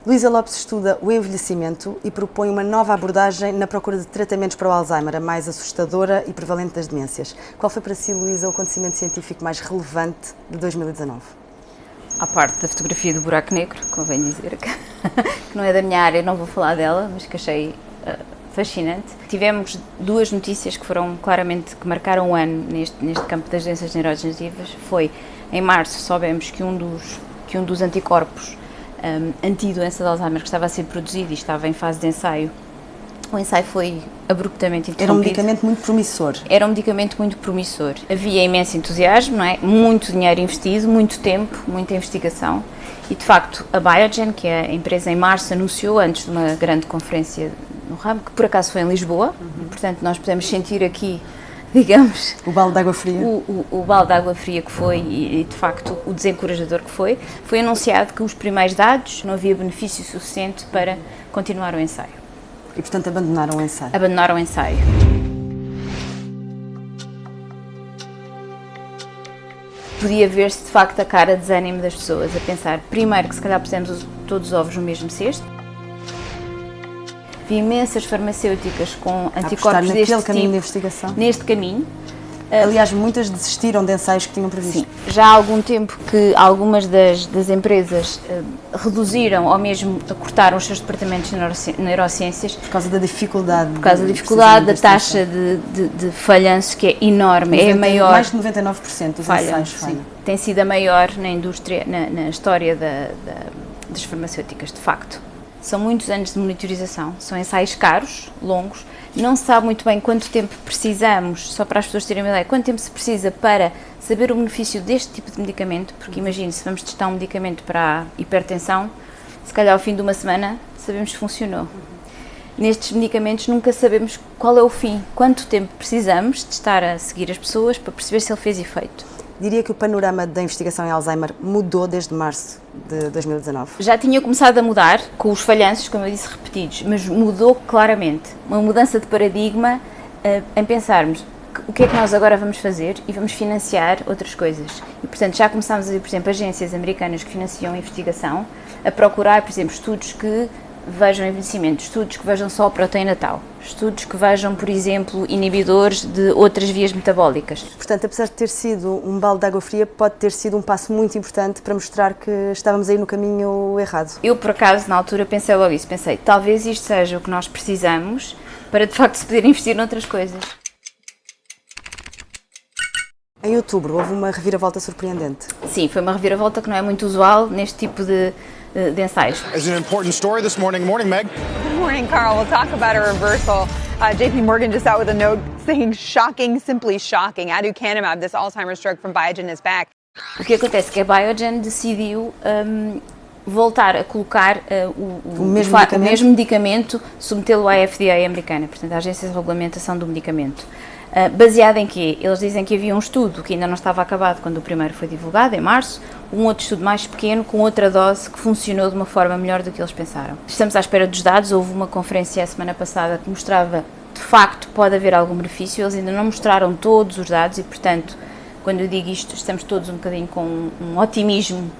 Luísa Lopes estuda o envelhecimento e propõe uma nova abordagem na procura de tratamentos para o Alzheimer, a mais assustadora e prevalente das demências. Qual foi para si, Luísa, o acontecimento científico mais relevante de 2019? À parte da fotografia do buraco negro, convém dizer que não é da minha área, não vou falar dela, mas que achei fascinante. Tivemos duas notícias que marcaram o ano neste campo das doenças neurodegenerativas. Foi, em março, soubemos que um dos anticorpos anti-doença de Alzheimer que estava a ser produzido e estava em fase de ensaio, o ensaio foi abruptamente interrompido. Era um medicamento muito promissor. Era um medicamento muito promissor. Havia imenso entusiasmo, não é? Muito dinheiro investido, muito tempo, muita investigação. E, de facto, a Biogen, que é a empresa, em março anunciou, antes de uma grande conferência no ramo, que por acaso foi em Lisboa, e, portanto, nós podemos sentir aqui, digamos... O balde de água fria. O balde de água fria que foi e, de facto, o desencorajador que foi anunciado que os primeiros dados, não havia benefício suficiente para continuar o ensaio. E, portanto, abandonaram o ensaio. Abandonaram o ensaio. Podia ver-se, de facto, a cara de desânimo das pessoas, a pensar, primeiro, que se calhar pusemos todos os ovos no mesmo cesto. Vi imensas farmacêuticas com anticorpos deste tipo, caminho de investigação. Neste caminho. Aliás, muitas desistiram de ensaios que tinham previsto. Sim, já há algum tempo que algumas das empresas reduziram ou mesmo cortaram os seus departamentos de neurociências. Por causa da dificuldade. Por causa da dificuldade, da taxa de falhanço, que é enorme, é a maior. Mais de 99% dos ensaios falham. Tem sido a maior na indústria, na história das farmacêuticas, de facto. São muitos anos de monitorização, são ensaios caros, longos, não se sabe muito bem quanto tempo precisamos, só para as pessoas terem uma ideia, quanto tempo se precisa para saber o benefício deste tipo de medicamento, porque imagine, se vamos testar um medicamento para a hipertensão, se calhar ao fim de uma semana sabemos se funcionou. Nestes medicamentos nunca sabemos qual é o fim, quanto tempo precisamos de estar a seguir as pessoas para perceber se ele fez efeito. Diria que o panorama da investigação em Alzheimer mudou desde março de 2019? Já tinha começado a mudar, com os falhanços, como eu disse, repetidos, mas mudou claramente. Uma mudança de paradigma em pensarmos o que é que nós agora vamos fazer e vamos financiar outras coisas. E, portanto, já começámos a ver, por exemplo, agências americanas que financiam a investigação, a procurar, por exemplo, estudos que vejam envelhecimento, estudos que vejam só a proteína tal, estudos que vejam, por exemplo, inibidores de outras vias metabólicas. Portanto, apesar de ter sido um balde de água fria, pode ter sido um passo muito importante para mostrar que estávamos aí no caminho errado. Eu, por acaso, na altura pensei logo isso, talvez isto seja o que nós precisamos para, de facto, se poder investir noutras coisas. Em outubro houve uma reviravolta surpreendente. Sim, foi uma reviravolta que não é muito usual neste tipo de ensaios. It's an important story this morning. Morning, Meg. Good morning, Carl. We'll talk about a reversal. JP Morgan just out with a note saying shocking, simply shocking. Aducanumab, this Alzheimer's drug from Biogen, is back. O que acontece é que a Biogen decidiu voltar a colocar o mesmo medicamento, submetê-lo à FDA americana, portanto, à Agência de Regulamentação do Medicamento. Baseado em quê? Eles dizem que havia um estudo que ainda não estava acabado quando o primeiro foi divulgado, em março, um outro estudo mais pequeno, com outra dose, que funcionou de uma forma melhor do que eles pensaram. Estamos à espera dos dados, houve uma conferência a semana passada que mostrava, de facto, pode haver algum benefício, eles ainda não mostraram todos os dados e, portanto, quando eu digo isto, estamos todos um bocadinho com um otimismo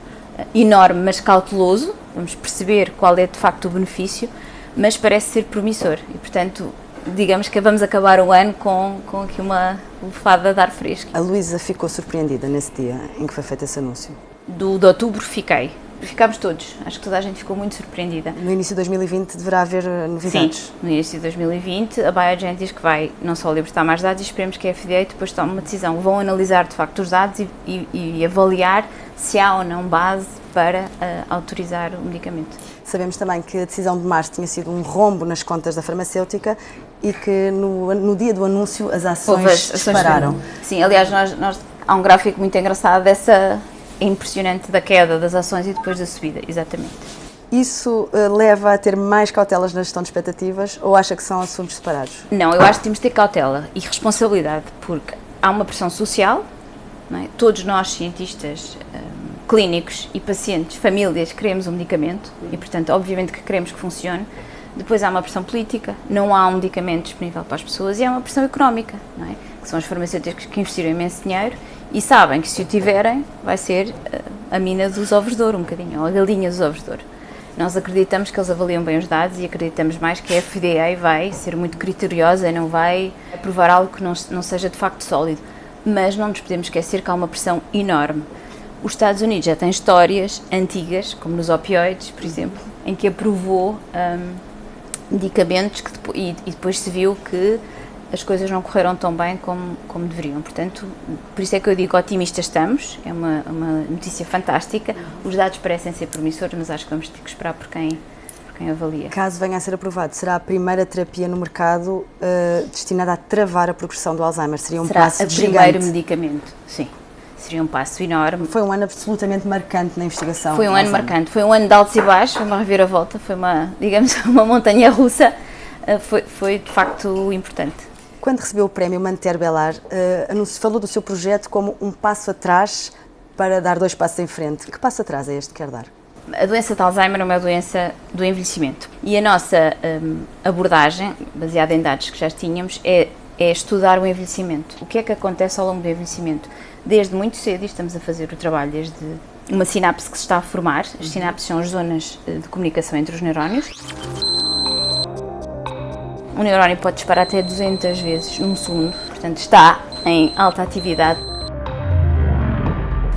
enorme, mas cauteloso, vamos perceber qual é de facto o benefício, mas parece ser promissor e, portanto, digamos que vamos acabar o ano com aqui uma lufada de ar fresco. A Luísa ficou surpreendida nesse dia em que foi feito esse anúncio? De outubro ficámos todos, acho que toda a gente ficou muito surpreendida. No início de 2020 deverá haver novidades? Sim, no início de 2020 a Biogen diz que vai não só libertar mais dados e esperemos que a FDA depois tome uma decisão. Vão analisar de facto os dados e avaliar se há ou não base para autorizar o medicamento. Sabemos também que a decisão de março tinha sido um rombo nas contas da farmacêutica e que no dia do anúncio as ações dispararam. Sim, aliás, há um gráfico muito engraçado dessa impressionante da queda das ações e depois da subida, exatamente. Isso leva a ter mais cautelas na gestão de expectativas ou acha que são assuntos separados? Não, eu acho que temos de ter cautela e responsabilidade, porque há uma pressão social, não é? Todos nós, cientistas, clínicos e pacientes, famílias, queremos um medicamento e, portanto, obviamente que queremos que funcione. Depois há uma pressão política, não há um medicamento disponível para as pessoas e há uma pressão económica, não é? Que são as farmacêuticas que investiram imenso dinheiro e sabem que se o tiverem vai ser a mina dos ovos de ouro, um bocadinho, ou a galinha dos ovos de ouro. Nós acreditamos que eles avaliam bem os dados e acreditamos mais que a FDA vai ser muito criteriosa e não vai aprovar algo que não seja de facto sólido. Mas não nos podemos esquecer que há uma pressão enorme. Os Estados Unidos já têm histórias antigas, como nos opioides, por exemplo, em que aprovou medicamentos e depois se viu que as coisas não correram tão bem como deveriam. Portanto, por isso é que eu digo otimistas estamos, é uma notícia fantástica. Os dados parecem ser promissores, mas acho que vamos ter que esperar por quem avalia. Caso venha a ser aprovado, será a primeira terapia no mercado destinada a travar a progressão do Alzheimer? Seria um passo gigante. Será o primeiro medicamento, sim. Seria um passo enorme. Foi um ano absolutamente marcante na investigação. Foi um ano marcante, foi um ano de altos e baixos, foi uma reviravolta, foi uma montanha russa, foi de facto importante. Quando recebeu o prémio Manter Belar, falou do seu projeto como um passo atrás para dar 2 passos em frente. Que passo atrás é este que quer dar? A doença de Alzheimer é uma doença do envelhecimento e a nossa abordagem, baseada em dados que já tínhamos, é estudar o envelhecimento. O que é que acontece ao longo do envelhecimento? Desde muito cedo, e estamos a fazer o trabalho desde uma sinapse que se está a formar. As sinapses são as zonas de comunicação entre os neurónios. Um neurónio pode disparar até 200 vezes num segundo, portanto está em alta atividade.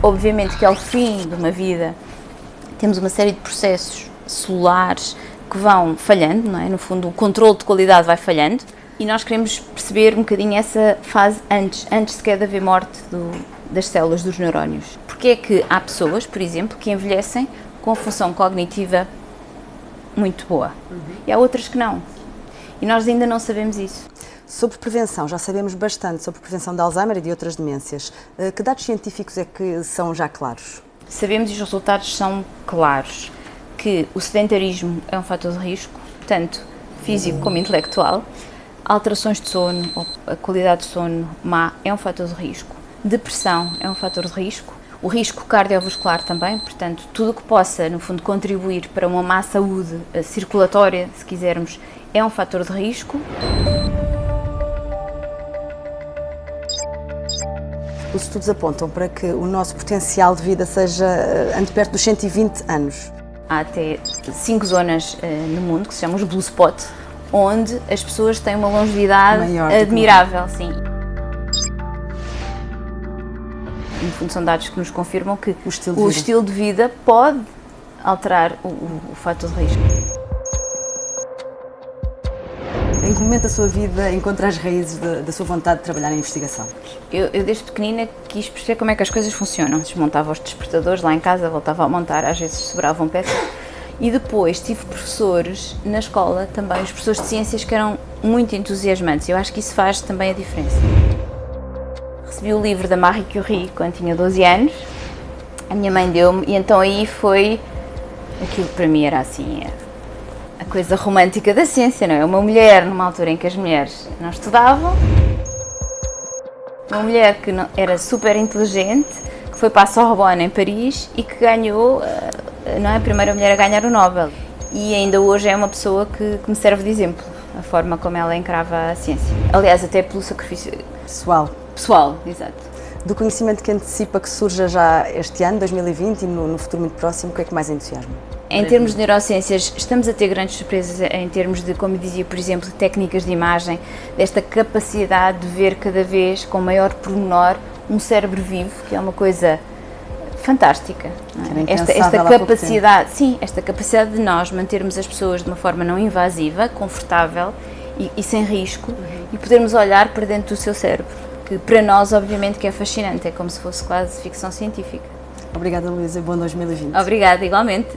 Obviamente que ao fim de uma vida temos uma série de processos celulares que vão falhando, não é? No fundo o controle de qualidade vai falhando e nós queremos perceber um bocadinho essa fase antes sequer de haver morte das células dos neurónios. Porque é que há pessoas, por exemplo, que envelhecem com função cognitiva muito boa e há outras que não. E nós ainda não sabemos isso. Sobre prevenção, já sabemos bastante sobre prevenção de Alzheimer e de outras demências. Que dados científicos é que são já claros? Sabemos e os resultados são claros, que o sedentarismo é um fator de risco, tanto físico como intelectual, alterações de sono, ou a qualidade de sono má é um fator de risco, depressão é um fator de risco, o risco cardiovascular também, portanto, tudo o que possa, no fundo, contribuir para uma má saúde circulatória, se quisermos, é um fator de risco. Os estudos apontam para que o nosso potencial de vida ande perto dos 120 anos. Há até 5 zonas no mundo, que se chamam os Blue Spot, onde as pessoas têm uma longevidade admirável, sim. No fundo, são dados que nos confirmam que o estilo de vida pode alterar o fator de risco. Em que momento da sua vida encontra as raízes da sua vontade de trabalhar em investigação? Eu desde pequenina quis perceber como é que as coisas funcionam. Desmontava os despertadores lá em casa, voltava a montar, às vezes sobravam peças. E depois tive professores na escola também, os professores de ciências que eram muito entusiasmantes. Eu acho que isso faz também a diferença. Recebi o livro da Marie Curie quando tinha 12 anos. A minha mãe deu-me e então aí foi aquilo que para mim era assim... a coisa romântica da ciência, não é? Uma mulher, numa altura em que as mulheres não estudavam, uma mulher que era super inteligente, que foi para a Sorbonne em Paris e que ganhou, não é a primeira mulher a ganhar o Nobel. E ainda hoje é uma pessoa que me serve de exemplo, a forma como ela encarava a ciência. Aliás, até pelo sacrifício pessoal, exato. Do conhecimento que antecipa que surja já este ano, 2020, e no futuro muito próximo, o que é que mais entusiasma? Em termos de neurociências, estamos a ter grandes surpresas em termos de, como dizia, por exemplo, técnicas de imagem, desta capacidade de ver cada vez com maior pormenor um cérebro vivo, que é uma coisa fantástica. Não é? Esta capacidade, sim, esta capacidade de nós mantermos as pessoas de uma forma não invasiva, confortável e sem risco, e podermos olhar para dentro do seu cérebro, que para nós, obviamente, que é fascinante, é como se fosse quase ficção científica. Obrigada, Luísa, e bom 2020. Obrigada, igualmente.